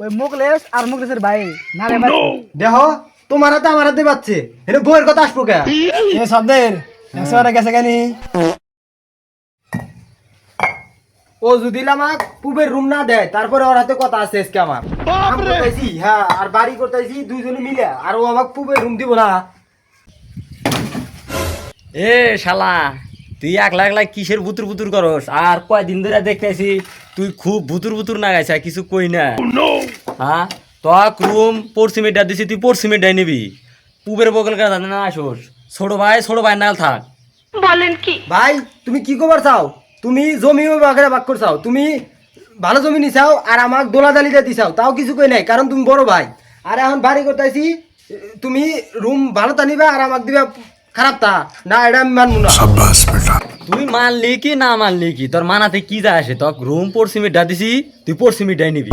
ওই মুকলেশ আর মুকলেশের ভাই না রে ভাই দেখো তোমার হাতে আমার হাতে পাচ্ছে এটা বইয়ের কথা আসবো কে এ শব্দের একশোটা গেছে কেন ও যদি আমাক পুবের রুম না দেয় তারপরে ওর হাতে কথা আছে আজকে আমার কাম করতেছি, হ্যাঁ আর বাড়ি করতেছি দুইজনে মিলে আর ও আমাক পুবের রুম দিব না। এ শালা তুই একলা একলা কিসের বুতুর বুতুর করস আর কয়দিন ধরে দেখতেছি তুই খুব বুতুর বুতুর না গাইছা কিছু কই না। হ্যাঁ তক রুম পশ্চিমেরটা দিছি তুই পশ্চিমেরটাই নিবি পুবের বগল করে জানে না আসোস ছোট ভাই নাল থাক। বলেন কি? ভাই তুমি কি খবর চাও? তুমি জমি বাগেরা বাগ করছাও, তুমি ভালো জমি নিছাও আর আমাক দোলাদালি দিয়ে দিছাও, তাও কিছু কই নাই কারণ তুমি বড় ভাই। আর এখন বাড়ি করতেছি তুমি রুম ভালো তা নিবা আর আমাক দিবা খারাপ তা না, এটা আমি মানবো না। তুই মানলি কি না মানলি কি তোর মানাতে কি যায় আসে তক রুম পশ্চিমেরটা দিছি তুই পশ্চিমেরটাই নিবি।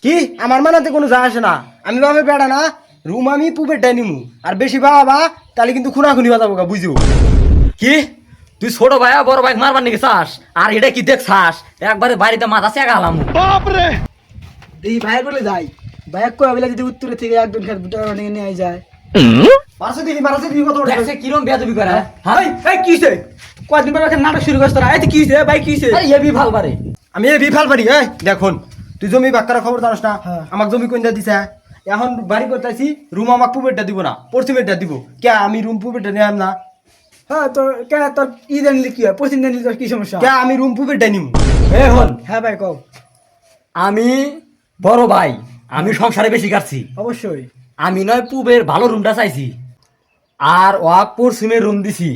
কি আমার মানাতে কোনো যা আসে না, আমি বাপে বেড়া না, রুম আমি পুবেরটাই নিমু আর বেশি বাবা তাহলে কিন্তু খুনাখুনি বাজাবো বুঝিও। কি তুই ছোট ভাই বড় ভাই মারবার নাকি চাস আর এটা কি দেখছাস একবারে বাড়িতে মাথা চেকা হালাম। এই ভাইয়ের বলে যাই ভাইয়ের কয়ে বলে যদি উত্তরে থেকে একজন খেত বুটা নিয়ে যায় মারাসে দিবি কত দেখছে কিরম বেয়াদবি করে এই এই কি হইছে কয়দিন পর নাটক শুরু করছ তোরা এই কি হইছে ভাই কি হইছে আরে এবি ভাল পারে আমি এই বিফাল পারি। এই দেখুন তুই জমি বাক্কার খবর জানাস না, হ্যাঁ। আমাক জমি কোন দিছে এখন বাড়ি করতেছি রুম আমাক পুবেরটা দিব না পশ্চিমেরটা দিব কে আমি রুম পুবেরটা নিলাম না হ্যাঁ তোর কেন তোর ই জানলি কি হয় পশ্চিম জানলি তোর কি সমস্যা কে আমি রুম পুবেরটা নিব। এ হন হ্যাঁ ভাই কও আমি বড় ভাই আমি সংসারে বেশি কাটছি অবশ্যই আমি নয় পুবের ভালো রুমটা চাইছি আর ও পশ্চিমের রুম দিছি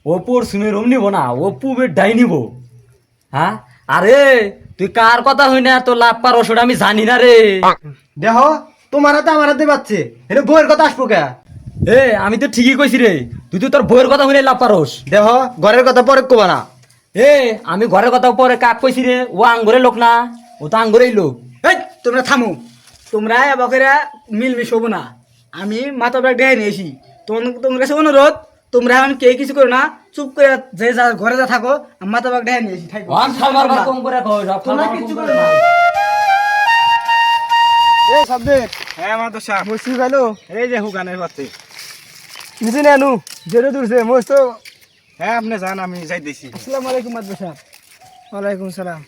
ও পশ্চিমের রুম নিব না ও পুবের ডাই নিব। হ্যাঁ আরে তুই কার কথা হই না তোর লাভ পার ওষুধ আমি জানি না রে। দেহ তোমার হাতে আমার হাতে পাচ্ছে এটা বইয়ের কথা আসবো কে এ আমি তো ঠিকই কইছি রে তুই তো তোর বইয়ের কথা হইলে লাভ পারোস। দেহ ঘরের কথা পরে কবা না। এ আমি ঘরের কথা পরে কাক কইছি রে ও আঙ্গুরের লোক না ও তো আঙ্গুরেই লোক। এই তোমরা থামো, তোমরা বকেরা মিলমিশ হবো না, আমি মাথা ব্যাগ দেখাই নিয়েছি তোমার কাছে অনুরোধ তোমরা এখন কে কিছু করো না, চুপ করে যে যা ঘরে যা থাকো আমি মাথা ব্যাগ দেখাই নিয়েছি থাকো ওয়ান সালবার বার কম করে কই সব তোমরা কিচ্ছু করো না। এই শব্দের হ্যাঁ আমার তো সাপ মস্তি গেল এই যে হুকানের পাতে। নিচে নেনু জেরে দূরছে মস্ত। হ্যাঁ আপনি যান আমি যাইতেছি। আসসালামু আলাইকুম মাদবর সাহেব। ওয়ালাইকুম সালাম।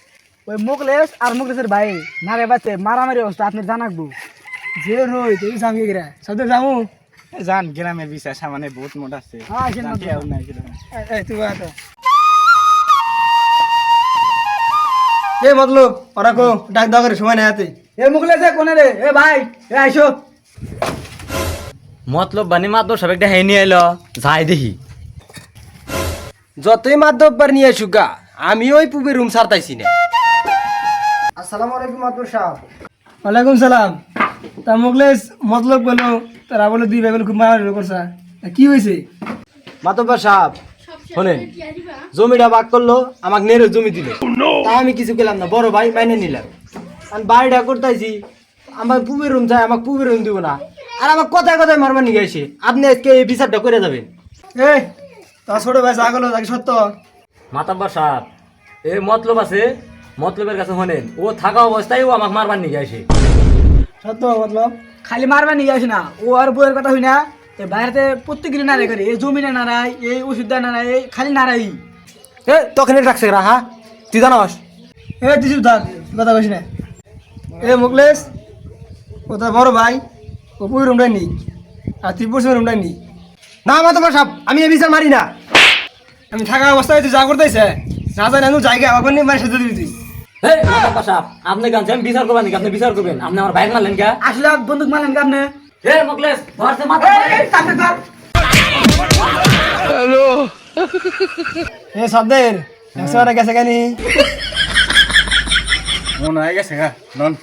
ওই মুকলেশ আর মুকলেশের ভাই না রে বাচ্চা মারামারি অবস্থা আপনি জানাকবো যে রই তুই সামনে গিরা শব্দের যাবো যান গ্রামের বিচার সামনে বহুত মোট আছে। হ্যাঁ সেন জান কেউ নাই কিরকম। এই তুই বাত এ মতলব ওরা কো ডাক দাও করে সময় নাই হাতে। এ মুকলেশ কোনে রে এ ভাই এ আইসো মতলব বানি মাত্র সব একটা হেই নিয়ে এলো যাই দেখি। যতই মাধ্যমবার নিয়ে আসুক গা আমি ওই পুবের রুম ছাড়তাইছি না। আসসালামু আলাইকুম মাদবর সাহেব। ওয়ালাইকুম সালাম। তা মুকলেশ মতলব বলো তারা বলে দুই ভাই বলে খুব মারামারি করছা কি হয়েছে? মাতব্বর সাহেব শোনেন, জমিটা ভাগ করলো আমাকে নেড়ে জমি দিল, তা আমি কিছু গেলাম না, বড় ভাই মাইনে নিলাম। আমি বাড়িটা করতেছি আমার পুবের রুম চাই, আমাকে পুবের রুম দিব না আর আমার কথায় কথায় মারবার নিয়ে গেছে। আপনি আজকে এই বিচারটা করে যাবেন। এই তা ছোট ভাই যা গেলো তাকে সত্য মাতাব্বার সাহেব এ মতলব আছে মতলবের কাছে হনেন ও থাকা অবস্থায় ও আমাকে মারবার নিয়ে আসে। সত্য মতলব খালি মারবা নিয়ে আসি না ও আর বইয়ের কথা হই না এই বাইরেতে প্রত্যেক নাড়াই করে এই জমিনে নাড়াই এই ওষুধ নাড়াই এই খালি নাড়াই এ তখন রাখছে হ্যাঁ তুই জানাস এ দিশু থাক কথা কইস না। এ মুকলেশ ও তোর বড় ভাই ও পুই রুমটা নি আর তুই পশ্চিম রুমটা নি। না মাতব্বর সাহেব আমি এই বিচার মারি না। আমি থাকা অবস্থায় তুই যা করতেছে না জানি আমি জায়গা আবার নিয়ে মায়ের সাথে দিবি তুই এই মাতাব্বার সাহেব আপনি গান আমি বিচার করবেন নাকি আপনি বিচার করবেন আপনি আমার বাইক মারলেন কে? আসলে বন্দুক মারলেন কি আপনি? এ মুকলেশ ধরতে মাথা এ শব্দের একশোটা গেছে কেন মনে হয়ে গেছে হ্যাঁ নন